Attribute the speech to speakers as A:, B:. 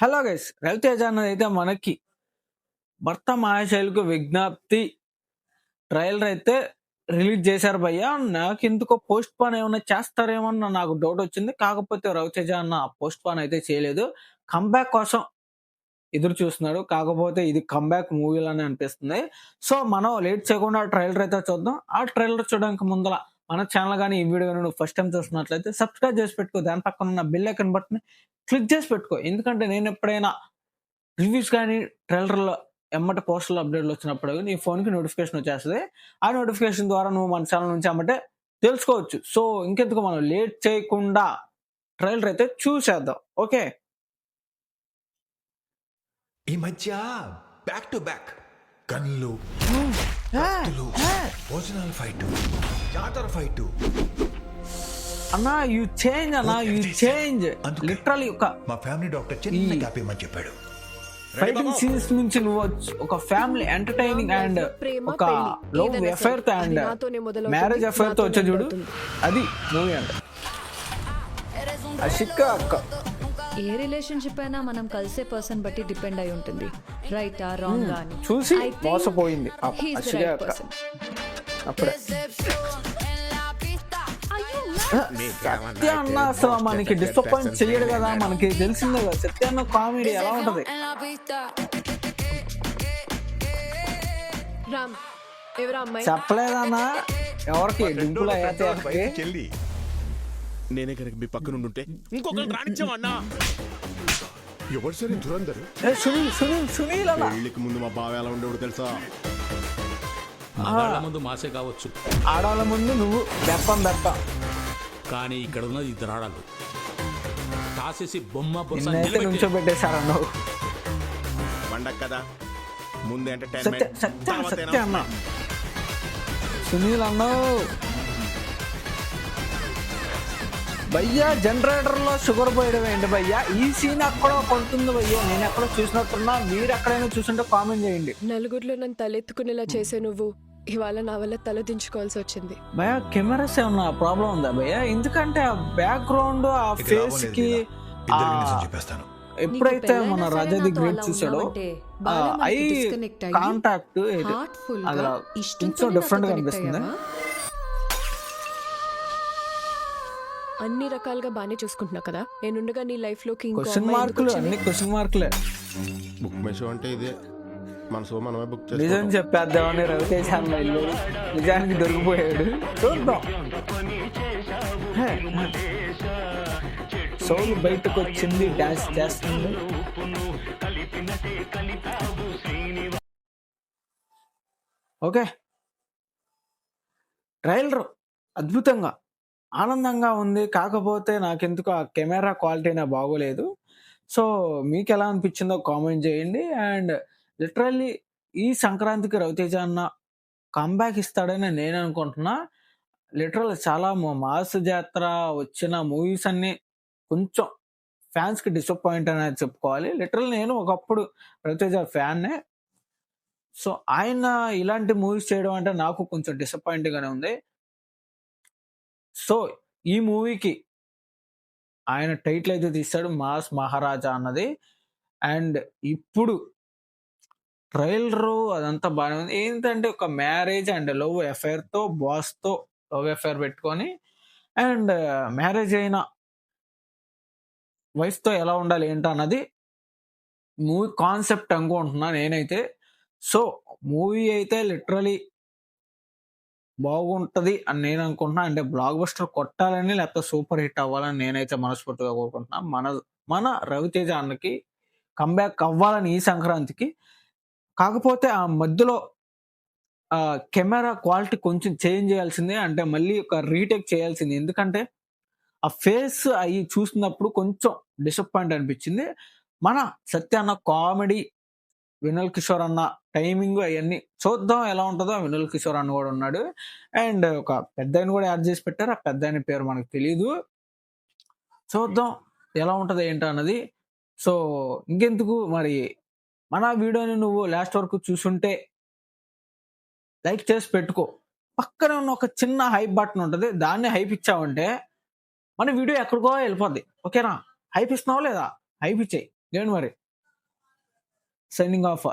A: Hello guys, Raviteja అన్నదైతే మనకి భర్త మహాశైలకు విజ్ఞప్తి ట్రైలర్ అయితే రిలీజ్ చేశారు భయ్య. నాకు ఎందుకో పోస్ట్ పోన్ ఏమన్నా చేస్తారేమో అని నాకు డౌట్ వచ్చింది. కాకపోతే రవితేజ అన్న పోస్ట్ పోన్ అయితే చేయలేదు, కంబ్యాక్ కోసం ఎదురు చూస్తున్నాడు. కాకపోతే ఇది కంబ్యాక్ మూవీలానే అనిపిస్తుంది. సో మనం లేట్ చేయకుండా ట్రైలర్ అయితే చూద్దాం. ఆ ట్రైలర్ చూడడానికి ముందర మన ఛానల్ కానీ ఈ వీడియో కానీ ఫస్ట్ టైం చూస్తున్నట్లయితే సబ్స్క్రైబ్ చేసి పెట్టుకో, దాని పక్కన ఉన్న బెల్ ఐకాన్ బటన్ క్లిక్ చేసి పెట్టుకో. ఎందుకంటే నేను ఎప్పుడైనా రివ్యూస్ కానీ ట్రైలర్లో ఎమ్మటి పోస్టర్లు అప్డేట్లు వచ్చినప్పుడు నీ ఫోన్కి నోటిఫికేషన్ వచ్చేస్తుంది. ఆ నోటిఫికేషన్ ద్వారా నువ్వు మన ఛానల్ నుంచి అమ్మటే తెలుసుకోవచ్చు. సో ఇంకెందుకు మనం లేట్ చేయకుండా ట్రైలర్ అయితే చూసేద్దాం. ఓకే,
B: ఈ మధ్య బ్యాక్ టు బ్యాక్ గన్లు, కత్తులు, భోజనాల ఫైట్, జాతర ఫైట్.
A: అన్నా యూ చేంజ్, అన్నా యూ చేంజ్. లిటరలీ ఒక
B: మా ఫ్యామిలీ డాక్టర్ చిన్న గ్యాప్ ఇమ్మని చెప్పాడు.
A: ఫైటింగ్ సీన్స్ నుంచి నువ్వు ఒక ఫ్యామిలీ ఎంటర్టైనింగ్ అండ్ ఒక లవ్ అఫైర్ తో అండ్ మ్యారేజ్ అఫైర్ తో వచ్చే చూడు, అది మూవీ అంట. అషిక అక్క
C: ఏ రిలేషన్షిప్ అయినా మనం కలిసే పర్సన్ బట్టి డిపెండ్ అయి ఉంటుంది, రైట్ ఆ రాంగ్ అని
A: చూసి మోసపోయింది అషిక అక్క. అప్పుడే సత్య అన్న అసలు మనకి డిసప్పాయింట్ చెయ్యడు కదా, మనకి తెలిసిందే కదా సత్య అన్న కామెడీ ఎలా ఉంటది. చెప్పలేదన్నా ఎవరికి డింపులు అయ్యాతే
D: చెల్లి నేనే కనుక మీ పక్కన ఉండుంటే ఇంకొకరు రానిచ్చామన్నా. ఎవరు సరే దురందరు
A: సునీల్ అన్న
D: పెళ్లికి ముందు మా బావ ఎలా ఉండేవాడు తెలుసా?
E: మగాళ్ళ ముందు మాసే కావచ్చు,
A: ఆడవాళ్ళ ముందు నువ్వు బెప్పం
E: కానీ ఇక్కడ ఉన్నది ఇద్దరు ఆడాలు. కాసేసి బొమ్మ
A: నిన్నైతే నుంచోబెట్టేశారన్న.
D: పండగ కదా, ముందు
A: సత్య
D: ఎంటర్టైన్మెంట్.
A: అన్న సునీల్ అన్న భయ్యా జనరేటర్ లో షుగర్ పోయడం ఏంటి భయ్యా? ఈ సీన్ అక్కడ కొంటుంది భయ్యా, నేను ఎక్కడో చూసినట్టున్నా, మీరు ఎక్కడైనా చూసుంటే కామెంట్ చేయండి.
F: నలుగురిలో నన్ను తలెత్తుకునేలా చేసే నువ్వు ఇవాళ నా వల్ల తల దించుకోవాల్సి వచ్చింది.
A: భయ్యా కెమెరాస్ ఏమన్నా ప్రాబ్లం ఉందా భయ్యా? ఎందుకంటే ఆ బ్యాక్గ్రౌండ్ ఆ ఫేస్ కి
B: చెప్పేస్తాను.
A: ఎప్పుడైతే మన రాజాది గ్రేట్ చూసాడో ఐ కాంటాక్ట్ అలా కొంచెం డిఫరెంట్ గా అనిపిస్తుంది.
F: అన్ని రకాలుగా బానే చూసుకుంటున్నా కదా, నేనుండగా నీ లైఫ్ లోకి
A: క్వశ్చన్ మార్కులు, అన్ని క్వశ్చన్ మార్కులే.
D: బుక్ మై షో అంటే ఇదే, మన షో మనమే బుక్
A: నిజం
D: చేస్తాం.
A: చెప్పేద్దామని రవితేజ అన్న ఇల్లు నిజానికి దొరికిపోయాడు. చూద్దాం, సోల్ బయటకు వచ్చింది, డాన్స్ చేస్తుంది. ఓకే, ట్రైలర్ అద్భుతంగా ఆనందంగా ఉంది. కాకపోతే నాకెందుకు ఆ కెమెరా క్వాలిటీ నా బాగోలేదు. సో మీకు ఎలా అనిపించిందో కామెంట్ చేయండి. అండ్ లిటరల్లీ ఈ సంక్రాంతికి రవితేజ అన్న కంబ్యాక్ ఇస్తాడని నేను అనుకుంటున్నా. లిటరల్ చాలా మాస్ జాతర వచ్చిన మూవీస్ అన్ని కొంచెం ఫ్యాన్స్ కి డిసప్పాయింట్ అనేది చెప్పుకోవాలి. లిటరల్ నేను ఒకప్పుడు రవితేజ ఫ్యాన్నే. సో ఆయన ఇలాంటి మూవీస్ చేయడం అంటే నాకు కొంచెం డిసప్పాయింట్ గానే ఉంది. సో ఈ మూవీకి ఆయన టైటిల్ అయితే తీస్తాడు మాస్ మహారాజా అన్నది. అండ్ ఇప్పుడు ట్రైలర్ అదంతా బాగానే ఉంది. ఏంటంటే ఒక మ్యారేజ్ అండ్ లవ్ అఫైర్ తో, బాస్ తో లవ్ అఫైర్ పెట్టుకొని అండ్ మ్యారేజ్ అయిన వైఫ్ తో ఎలా ఉండాలి ఏంటన్నది మూవీ కాన్సెప్ట్ అనుకుంటున్నా నేనైతే. సో మూవీ అయితే లిటరలీ బాగుంటది అని నేను అనుకుంటున్నా. అంటే బ్లాక్ బస్టర్ కొట్టాలని లేకపోతే సూపర్ హిట్ అవ్వాలని నేనైతే మనస్ఫూర్తిగా కోరుకుంటున్నా. మన రవితేజ అన్నకి కంబ్యాక్ అవ్వాలని ఈ సంక్రాంతికి. కాకపోతే ఆ మధ్యలో కెమెరా క్వాలిటీ కొంచెం చేంజ్ చేయాల్సిందే, అంటే మళ్ళీ ఒక రీటేక్ చేయాల్సింది. ఎందుకంటే ఆ ఫేస్ అవి చూసినప్పుడు కొంచెం డిసప్పాయింట్ అనిపించింది. మన సత్య అన్న కామెడీ, వినల్ కిషోర్ అన్న టైమింగ్ అవన్నీ చూద్దాం ఎలా ఉంటుందో. వినల్ కిషోర్ అన్న కూడా ఉన్నాడు. అండ్ ఒక పెద్ద ఆయన కూడా యాడ్ చేసి పెట్టారు. ఆ పెద్ద ఆయన పేరు మనకు తెలీదు. చూద్దాం ఎలా ఉంటది ఏంటో అన్నది. సో ఇంకెందుకు మరి మన వీడియోని నువ్వు లాస్ట్ వరకు చూసుంటే లైక్ చేసి పెట్టుకో. పక్కనే ఉన్న ఒక చిన్న హైప్ బటన్ ఉంటుంది, దాన్ని హైప్ ఇచ్చావంటే మన వీడియో ఎక్కడికో వెళ్ళిపోద్ది. ఓకేనా? హైప్ ఇస్తున్నావు లేదా? హైప్ ఇచ్చేయి. Don't worry. Signing off.